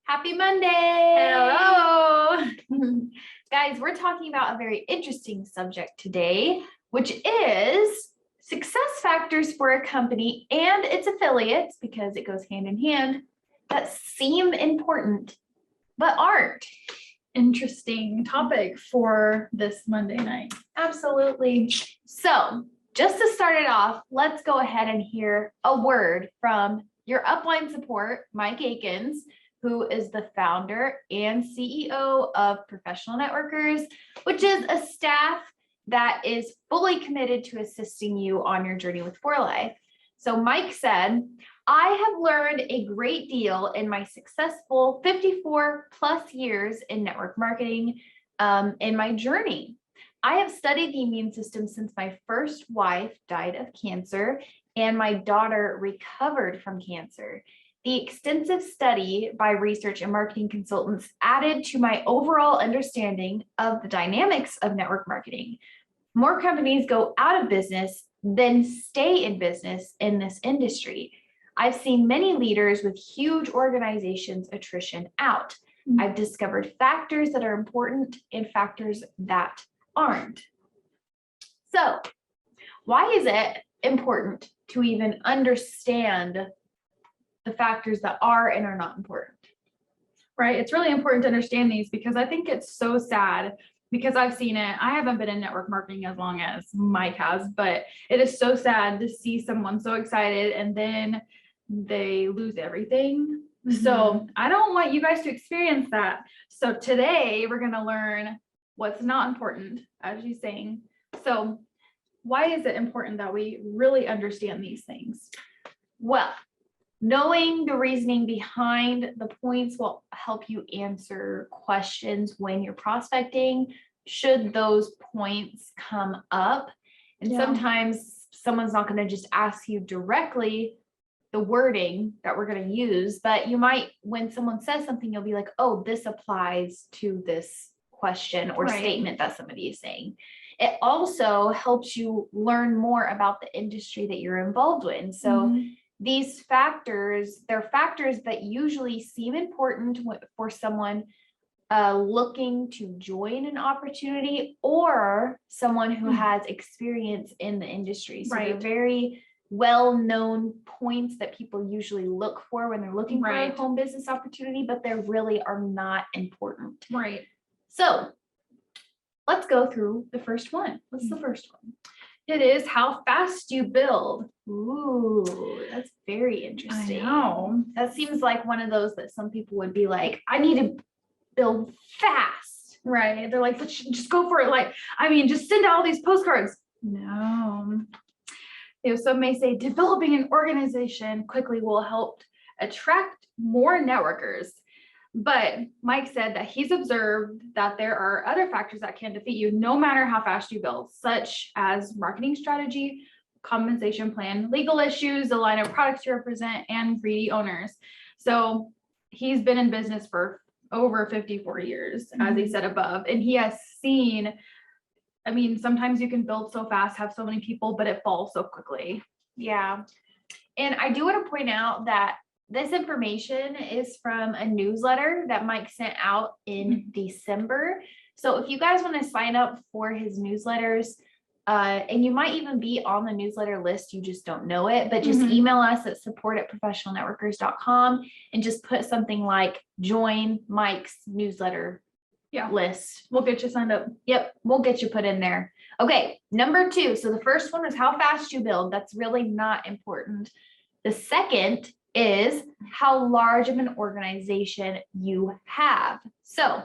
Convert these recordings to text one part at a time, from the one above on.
Happy Monday. Hello. Guys, we're talking about a very interesting subject today, which is success factors for a company and its affiliates, because it goes hand in hand, that seem important but aren't. Interesting topic for this Monday night. Absolutely. So just to start it off, let's go ahead and hear a word from your Upline Support, Mike Akins, who is the founder and CEO of Professional Networkers, which is a staff that is fully committed to assisting you on your journey with 4Life. So Mike said, I have learned a great deal in my successful 54 plus years in network marketing in my journey. I have studied the immune system since my first wife died of cancer and my daughter recovered from cancer. The extensive study by research and marketing consultants added to my overall understanding of the dynamics of network marketing. More companies go out of business than stay in business in this industry. I've seen many leaders with huge organizations attrition out. I've discovered factors that are important and factors that aren't. So, why is it important to even understand the factors that are and are not important? Right. It's really important to understand these because I think it's so sad because I've seen it. I haven't been in network marketing as long as Mike has, but it is so sad to see someone so excited and then they lose everything. So I don't want you guys to experience that. So today we're going to learn what's not important, as you're saying. So why is it important that we really understand these things? Well, knowing the reasoning behind the points will help you answer questions when you're prospecting, should those points come up. And sometimes someone's not going to just ask you directly the wording that we're going to use, but you might, when someone says something, you'll be like, oh, this applies to this question or statement that somebody is saying. It also helps you learn more about the industry that you're involved in. So these factors, they're factors that usually seem important for someone looking to join an opportunity or someone who has experience in the industry. So they're very well-known points that people usually look for when they're looking for a home business opportunity, but they really are not important. So let's go through the first one. What's the first one? It is how fast you build. Ooh, that's very interesting. I know. That seems like one of those that some people would be like, I need to build fast. Right. They're like, let's just go for it. Like, I mean, just send out all these postcards. No. Some may say developing an organization quickly will help attract more networkers. But Mike said that he's observed that there are other factors that can defeat you no matter how fast you build, such as marketing strategy, compensation plan, legal issues, the line of products you represent, and greedy owners. So he's been in business for over 54 years, as he said above, and he has seen, I mean, sometimes you can build so fast, have so many people, but it falls so quickly. Yeah. And I do want to point out that this information is from a newsletter that Mike sent out in December. So if you guys want to sign up for his newsletters, and you might even be on the newsletter list, you just don't know it, but just email us at support@professionalnetworkers.com and just put something like join Mike's newsletter list. We'll get you signed up. Yep, we'll get you put in there. Okay, number 2. So the first one was how fast you build. That's really not important. The second is how large of an organization you have. So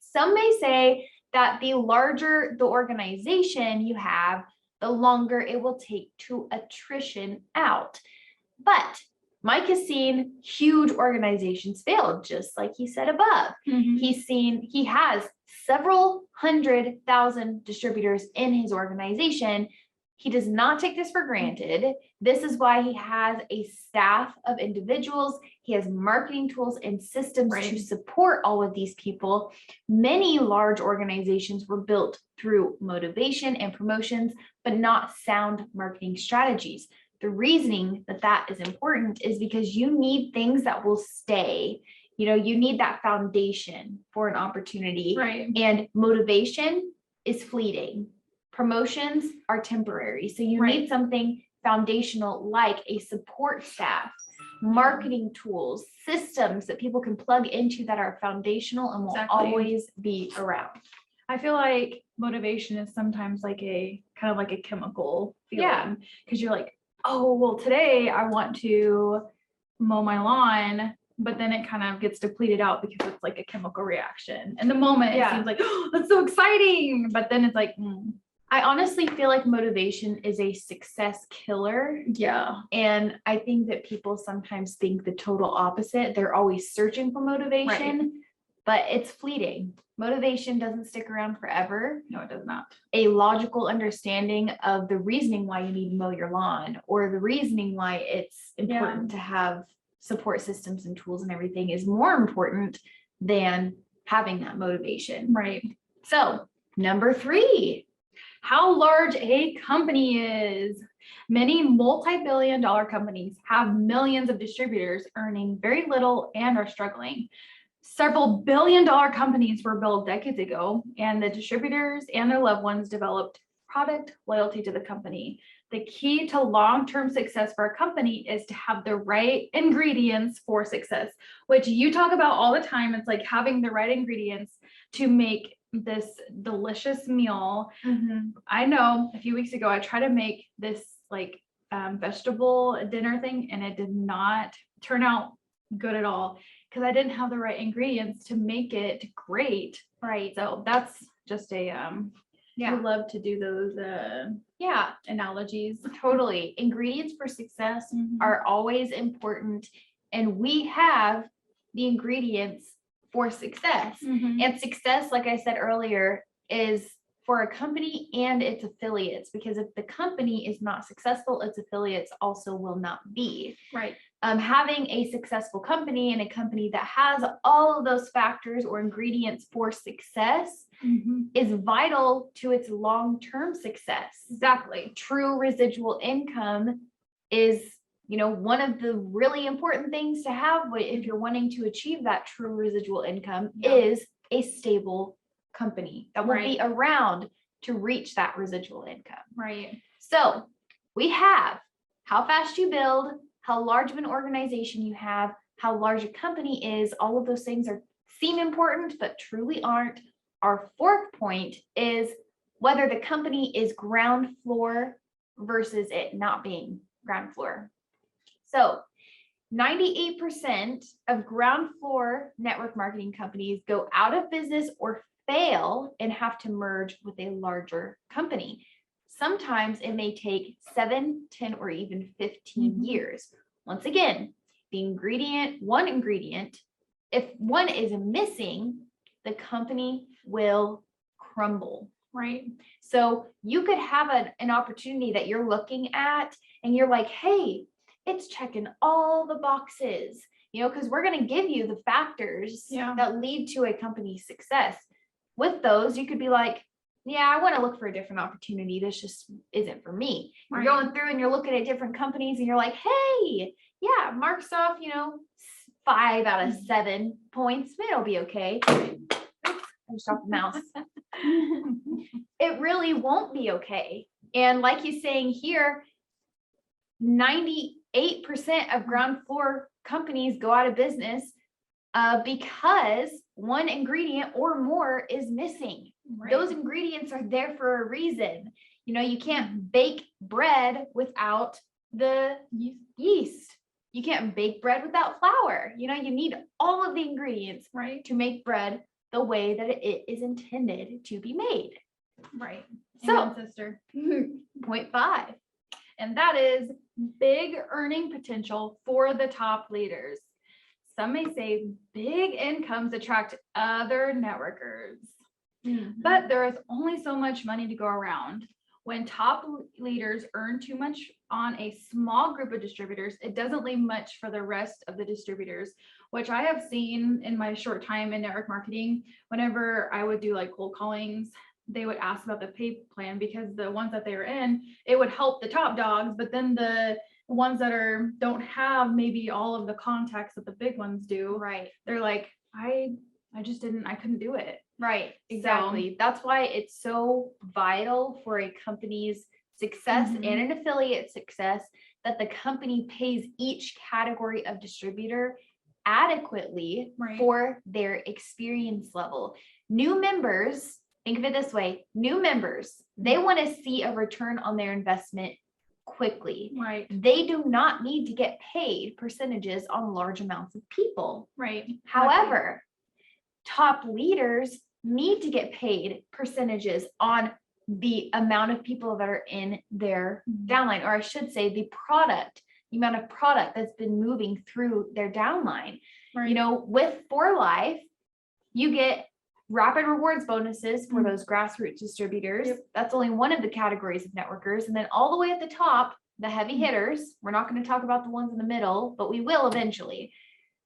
some may say that the larger the organization you have, the longer it will take to attrition out. But Mike has seen huge organizations fail, just like he said above. He has several 100,000 distributors in his organization. He does not take this for granted. This is why he has a staff of individuals. He has marketing tools and systems to support all of these people. Many large organizations were built through motivation and promotions, but not sound marketing strategies. The reasoning that that is important is because you need things that will stay. You need that foundation for an opportunity. Right. And motivation is fleeting. Promotions are temporary. So you Right. need something foundational like a support staff, marketing tools, systems that people can plug into that are foundational and will Exactly. always be around. I feel like motivation is sometimes like a kind of like a chemical feeling. Yeah. Because you're like, oh, well, today I want to mow my lawn, but then it kind of gets depleted out because it's like a chemical reaction. In the moment, Yeah. it seems like, oh, that's so exciting. But then it's like, I honestly feel like motivation is a success killer. yeah. And I think that people sometimes think the total opposite. They're always searching for motivation, but it's fleeting. Motivation doesn't stick around forever. No, it does not. A logical understanding of the reasoning why you need to mow your lawn or the reasoning why it's important to have support systems and tools and everything is more important than having that motivation. Right. So, number 3. How large a company is. Many multi-billion-dollar companies have millions of distributors earning very little and are struggling. Several billion-dollar companies were built decades ago, and the distributors and their loved ones developed product loyalty to the company. The key to long-term success for a company is to have the right ingredients for success, which you talk about all the time. It's like having the right ingredients to make this delicious meal. I know a few weeks ago, I tried to make this like vegetable dinner thing, and it did not turn out good at all because I didn't have the right ingredients to make it great. Right. So that's just a Yeah. I love to do those Yeah, analogies. totally. Ingredients for success are always important, and we have the ingredients for success. And success, like I said earlier, is for a company and its affiliates, because if the company is not successful, its affiliates also will not be. Right. Having a successful company and a company that has all of those factors or ingredients for success is vital to its long-term success. Exactly. True residual income is, one of the really important things to have if you're wanting to achieve that true residual income is a stable company that will be around to reach that residual income. Right. So we have how fast you build, how large of an organization you have, how large a company is. All of those things seem important, but truly aren't. Our 4th point is whether the company is ground floor versus it not being ground floor. So 98% of ground floor network marketing companies go out of business or fail and have to merge with a larger company. Sometimes it may take 7, 10, or even 15 years. Once again, one ingredient, if one is missing, the company will crumble. Right. So you could have an opportunity that you're looking at and you're like, hey, it's checking all the boxes, because we're going to give you the factors that lead to a company's success. With those, you could be like, yeah, I want to look for a different opportunity. This just isn't for me. You're going through and you're looking at different companies and you're like, hey, yeah, marks off, 5 out of 7 points. It'll be okay. I just dropped the mouse. It really won't be okay. And like he's saying here, 98% of ground floor companies go out of business because one ingredient or more is missing. Those ingredients are there for a reason. You can't bake bread without the yeast. You can't bake bread without flour. You need all of the ingredients to make bread the way that it is intended to be made. Right. So, Amen, sister. Point 5. And that is big earning potential for the top leaders. Some may say big incomes attract other networkers, but there is only so much money to go around. When top leaders earn too much on a small group of distributors, it doesn't leave much for the rest of the distributors, which I have seen in my short time in network marketing. Whenever I would do like cold callings, they would ask about the pay plan because the ones that they were in, it would help the top dogs, but then the ones that don't have maybe all of the contacts that the big ones do. Right. They're like, I couldn't do it. Right. Exactly. That's why it's so vital for a company's success Mhm. and an affiliate success that the company pays each category of distributor adequately Right. for their experience level. New members, think of it this way, new members, they want to see a return on their investment quickly. Right. They do not need to get paid percentages on large amounts of people. Right. However, top leaders need to get paid percentages on the amount of people that are in their downline, or I should say the amount of product that's been moving through their downline. Right. You know, with For Life, you get rapid rewards bonuses for those grassroots distributors. Yep. That's only one of the categories of networkers. And then all the way at the top, the heavy hitters, we're not going to talk about the ones in the middle, but we will eventually.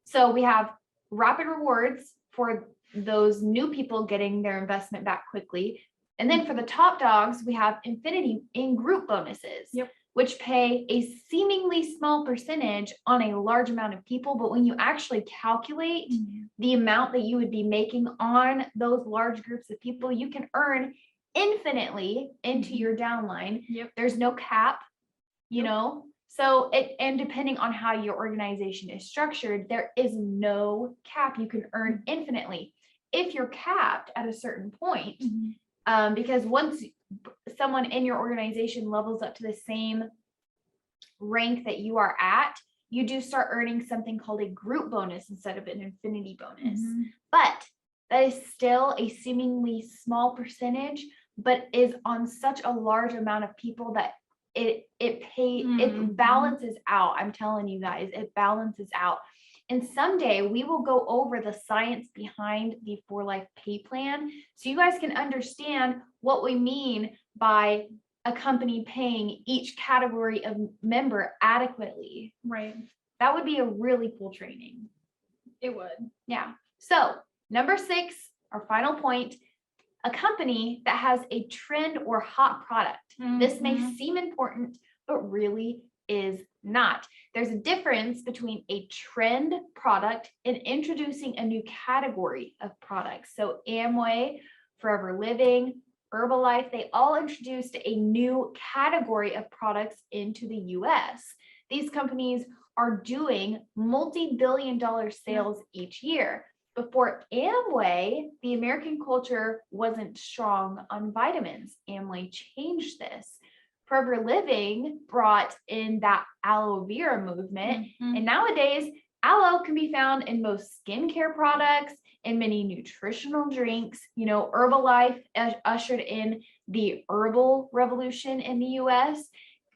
So we have rapid rewards for those new people getting their investment back quickly. And then for the top dogs, we have infinity in group bonuses, which pay a seemingly small percentage on a large amount of people. But when you actually calculate the amount that you would be making on those large groups of people, you can earn infinitely into your downline. There's no cap, you know? So and depending on how your organization is structured, there is no cap. You can earn infinitely. If you're capped at a certain point, because once someone in your organization levels up to the same rank that you are at, you do start earning something called a group bonus instead of an infinity bonus. But that is still a seemingly small percentage, but is on such a large amount of people that it balances out. I'm telling you guys, it balances out. And someday we will go over the science behind the For Life pay plan, so you guys can understand what we mean by a company paying each category of member adequately. Right. That would be a really cool training. It would. Yeah. So number 6, our final point, a company that has a trend or hot product. This may seem important, but really is not. There's a difference between a trend product and introducing a new category of products. So Amway, Forever Living, Herbalife, they all introduced a new category of products into the US. These companies are doing multi-billion-dollar sales each year. Before Amway, the American culture wasn't strong on vitamins. Amway changed this. Forever Living brought in that aloe vera movement. And nowadays, aloe can be found in most skincare products, in many nutritional drinks. You know, Herbalife ushered in the herbal revolution in the US.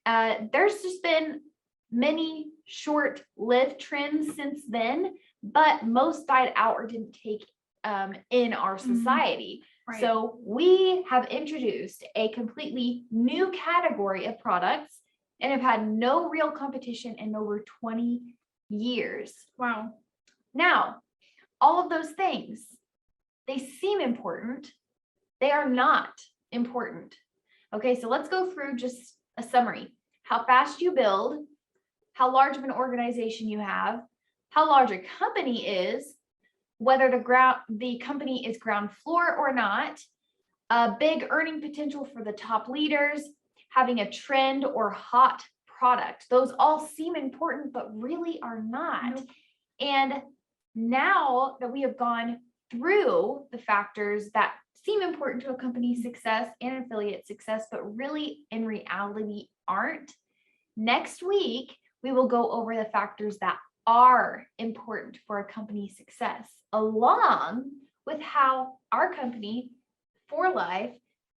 There's just been many short-lived trends since then, but most died out or didn't take in our society. Right. So we have introduced a completely new category of products and have had no real competition in over 20 years. Wow. Now, all of those things, they seem important. They are not important. Okay, so let's go through just a summary. How fast you build, how large of an organization you have, how large a company is, whether the company is ground floor or not, a big earning potential for the top leaders, having a trend or hot product. Those all seem important, but really are not. Nope. And now that we have gone through the factors that seem important to a company's success and affiliate success, but really in reality aren't, next week, we will go over the factors that are important for a company's success, along with how our company, For Life,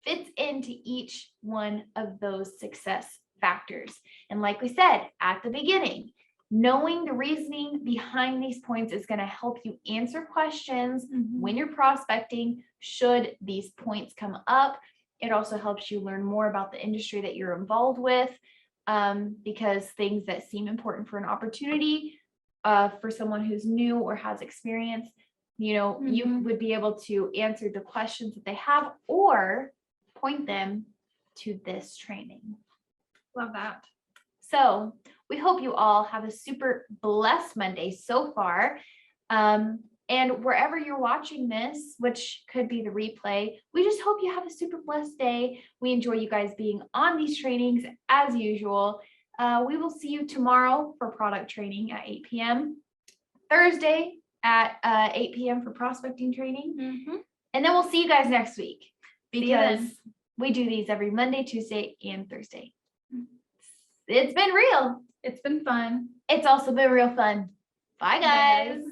fits into each one of those success factors. And like we said at the beginning, knowing the reasoning behind these points is going to help you answer questions when you're prospecting, should these points come up. It also helps you learn more about the industry that you're involved with, because things that seem important for an opportunity, for someone who's new or has experience, you know, you would be able to answer the questions that they have or point them to this training. Love that. So We hope you all have a super blessed Monday so far. And wherever you're watching this, which could be the replay, we just hope you have a super blessed day. We enjoy you guys being on these trainings as usual. We will see you tomorrow for product training at 8 p.m. Thursday at 8 p.m. for prospecting training. And then we'll see you guys next week because we do these every Monday, Tuesday, and Thursday. It's been real. It's been fun. It's also been real fun. Bye, guys.